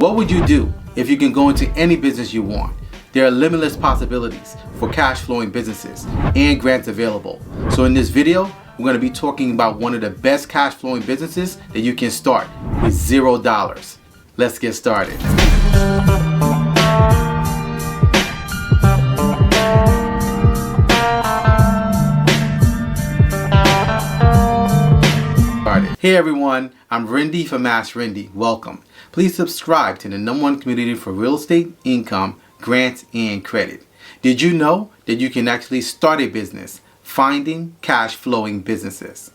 What would you do if you can go into any business you want? There are limitless possibilities for cash flowing businesses and grants available. So in this video, we're going to be talking about one of the best cash flowing businesses that you can start with $0. Let's get started. Hey everyone, I'm Rinde from AskRinde. Welcome. Please subscribe to the #1 community for real estate, income, grants, and credit. Did you know that you can actually start a business finding cash flowing businesses?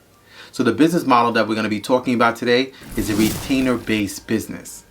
So the business model that we're going to be talking about today is a retainer-based business.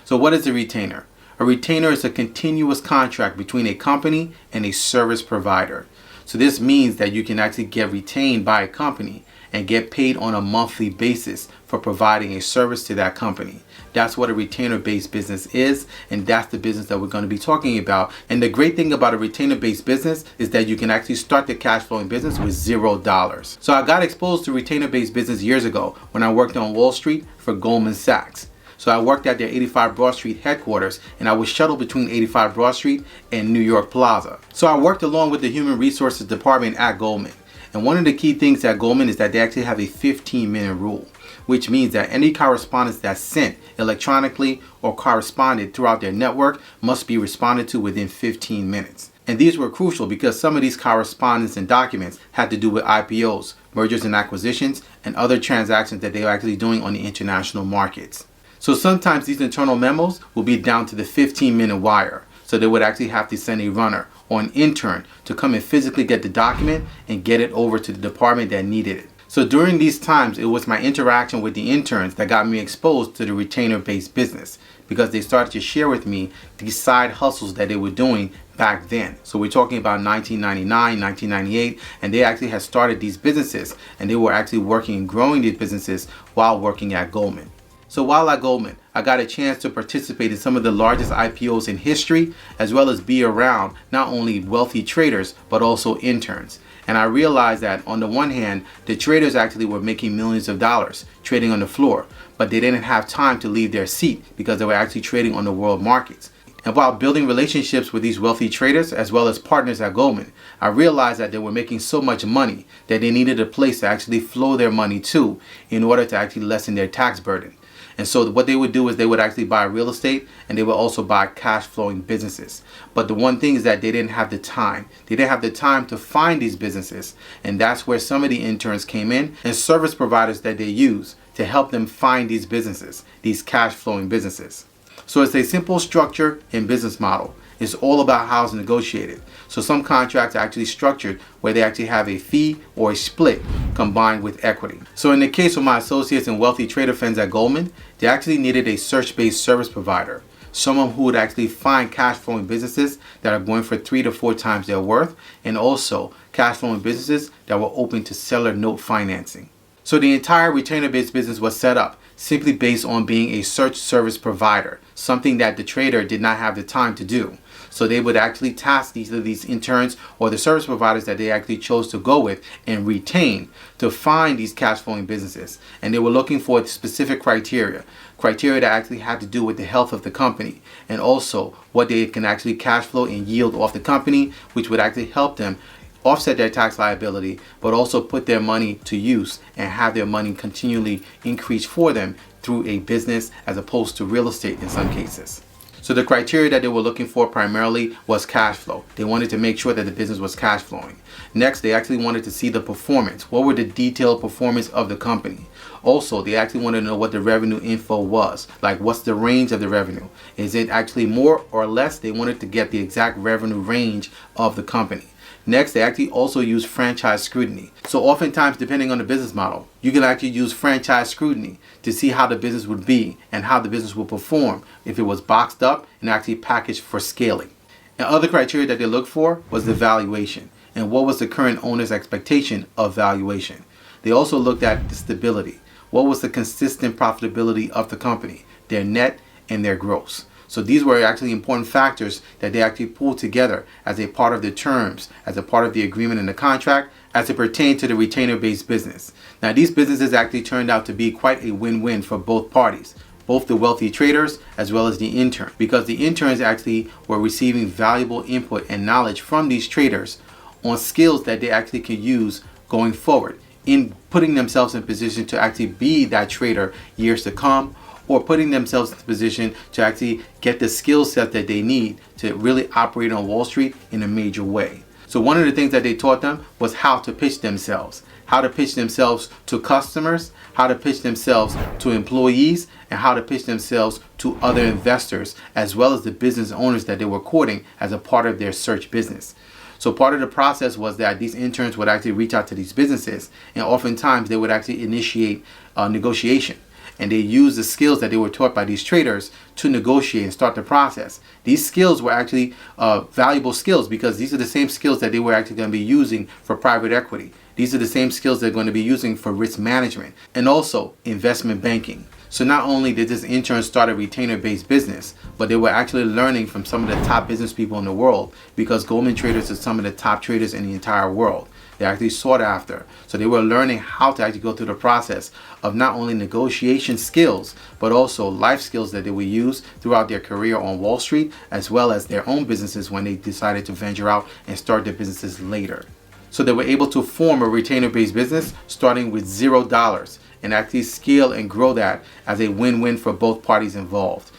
So what is a retainer? A retainer is a continuous contract between a company and a service provider. So this means that you can actually get retained by a company and get paid on a monthly basis for providing a service to that company. That's what a retainer-based business is, and that's the business that we're going to be talking about. And the great thing about a retainer-based business is that you can actually start the cash flowing business with $0. So I got exposed to retainer-based business years ago when I worked on Wall Street for Goldman Sachs. So I worked at their 85 Broad Street headquarters, and I was shuttled between 85 Broad Street and New York Plaza. So I worked along with the Human Resources Department at Goldman. And one of the key things at Goldman is that they actually have a 15-minute rule, which means that any correspondence that's sent electronically or corresponded throughout their network must be responded to within 15 minutes. And these were crucial because some of these correspondence and documents had to do with IPOs, mergers and acquisitions, and other transactions that they were actually doing on the international markets. So sometimes these internal memos will be down to the 15-minute wire. So they would actually have to send a runner or an intern to come and physically get the document and get it over to the department that needed it. So during these times, it was my interaction with the interns that got me exposed to the retainer-based business, because they started to share with me these side hustles that they were doing back then. So we're talking about 1999, 1998, and they actually had started these businesses, and they were actually working and growing these businesses while working at Goldman. So while at Goldman, I got a chance to participate in some of the largest IPOs in history, as well as be around not only wealthy traders, but also interns. And I realized that on the one hand, the traders actually were making millions of dollars trading on the floor, but they didn't have time to leave their seat because they were actually trading on the world markets. And while building relationships with these wealthy traders as well as partners at Goldman, I realized that they were making so much money that they needed a place to actually flow their money to in order to actually lessen their tax burden. And so what they would do is they would actually buy real estate, and they would also buy cash flowing businesses. But the one thing is that they didn't have the time. They didn't have the time to find these businesses. And that's where some of the interns came in, and service providers that they use to help them find these businesses, these cash flowing businesses. So it's a simple structure and business model. It's all about how it's negotiated. So some contracts are actually structured where they actually have a fee or a split combined with equity. So in the case of my associates and wealthy trader friends at Goldman, they actually needed a search-based service provider, someone who would actually find cash flowing businesses that are going for 3 to 4 times their worth, and also cash flowing businesses that were open to seller note financing. So the entire retainer-based business was set up simply based on being a search service provider, something that the trader did not have the time to do. So they would actually task these interns or the service providers that they actually chose to go with and retain to find these cash flowing businesses. And they were looking for specific criteria that actually had to do with the health of the company, and also what they can actually cash flow and yield off the company, which would actually help them offset their tax liability, but also put their money to use and have their money continually increase for them through a business as opposed to real estate in some cases. So the criteria that they were looking for primarily was cash flow. They wanted to make sure that the business was cash flowing. Next, they actually wanted to see the performance. What were the detailed performance of the company? Also, they actually wanted to know what the revenue info was. Like, what's the range of the revenue? Is it actually more or less? They wanted to get the exact revenue range of the company. Next, they actually also use franchise scrutiny. So oftentimes, depending on the business model, you can actually use franchise scrutiny to see how the business would be and how the business would perform if it was boxed up and actually packaged for scaling. And other criteria that they looked for was the valuation and what was the current owner's expectation of valuation. They also looked at the stability. What was the consistent profitability of the company, their net and their gross. So these were actually important factors that they actually pulled together as a part of the terms, as a part of the agreement in the contract, as it pertained to the retainer-based business. Now, these businesses actually turned out to be quite a win-win for both parties. both the wealthy traders as well as the intern, because the interns actually were receiving valuable input and knowledge from these traders on skills that they actually could use going forward in putting themselves in position to actually be that trader years to come, or putting themselves in position to actually get the skill set that they need to really operate on Wall Street in a major way. So one of the things that they taught them was how to pitch themselves to customers, how to pitch themselves to employees, and how to pitch themselves to other investors, as well as the business owners that they were courting as a part of their search business. So part of the process was that these interns would actually reach out to these businesses, and oftentimes they would actually initiate negotiation. And they used the skills that they were taught by these traders to negotiate and start the process. These skills were actually valuable skills, because these are the same skills that they were actually going to be using for private equity. These are the same skills they're going to be using for risk management and also investment banking. So not only did this intern start a retainer-based business, but they were actually learning from some of the top business people in the world, because Goldman traders are some of the top traders in the entire world. They're actually sought after. So they were learning how to actually go through the process of not only negotiation skills, but also life skills that they would use throughout their career on Wall Street, as well as their own businesses when they decided to venture out and start their businesses later. So they were able to form a retainer-based business starting with $0 and actually scale and grow that as a win-win for both parties involved.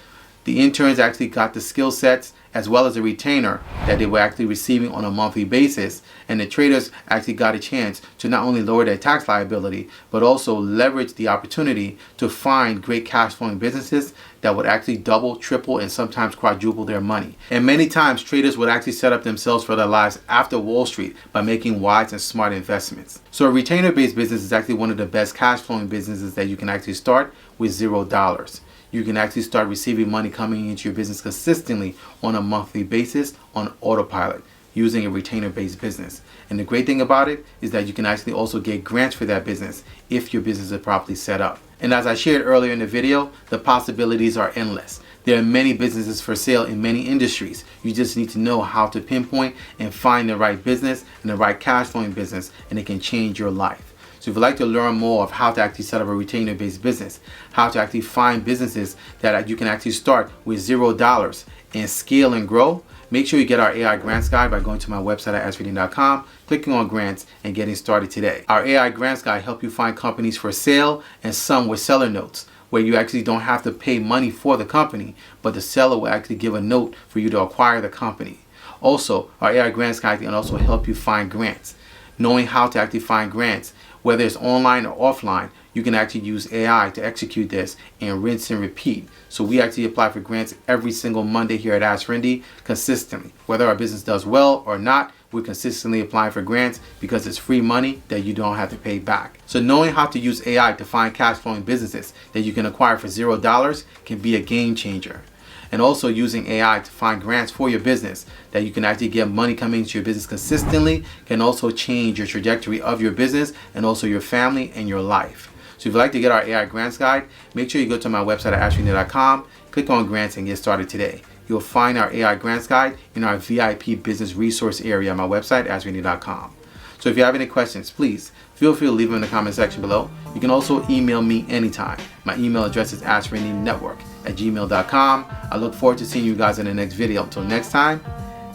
The interns actually got the skill sets as well as a retainer that they were actually receiving on a monthly basis, and the traders actually got a chance to not only lower their tax liability, but also leverage the opportunity to find great cash flowing businesses that would actually double, triple, and sometimes quadruple their money. And many times traders would actually set up themselves for their lives after Wall Street by making wise and smart investments. So a retainer-based business is actually one of the best cash flowing businesses that you can actually start with $0. You can actually start receiving money coming into your business consistently on a monthly basis on autopilot using a retainer-based business. And the great thing about it is that you can actually also get grants for that business if your business is properly set up. And as I shared earlier in the video, the possibilities are endless. There are many businesses for sale in many industries. You just need to know how to pinpoint and find the right business and the right cash flowing business, and it can change your life. So if you'd like to learn more of how to actually set up a retainer-based business, how to actually find businesses that you can actually start with $0 and scale and grow, make sure you get our AI Grants Guide by going to my website at AskRinde.com, clicking on Grants, and getting started today. Our AI Grants Guide help you find companies for sale and some with seller notes, where you actually don't have to pay money for the company, but the seller will actually give a note for you to acquire the company. Also, our AI Grants Guide can also help you find grants. Knowing how to actually find grants, whether it's online or offline, you can actually use AI to execute this and rinse and repeat. So we actually apply for grants every single Monday here at AskRinde consistently. Whether our business does well or not, we're consistently applying for grants because it's free money that you don't have to pay back. So knowing how to use AI to find cash flowing businesses that you can acquire for $0 can be a game changer. And also using AI to find grants for your business that you can actually get money coming into your business consistently can also change your trajectory of your business and also your family and your life. So if you'd like to get our AI Grants Guide, make sure you go to my website at AskRinde.com, click on Grants, and get started today. You'll find our AI Grants Guide in our VIP business resource area on my website, AskRinde.com. So if you have any questions, please feel free to leave them in the comment section below. You can also email me anytime. My email address is AskRindeNetwork@gmail.com. I look forward to seeing you guys in the next video. Until next time,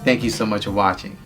thank you so much for watching.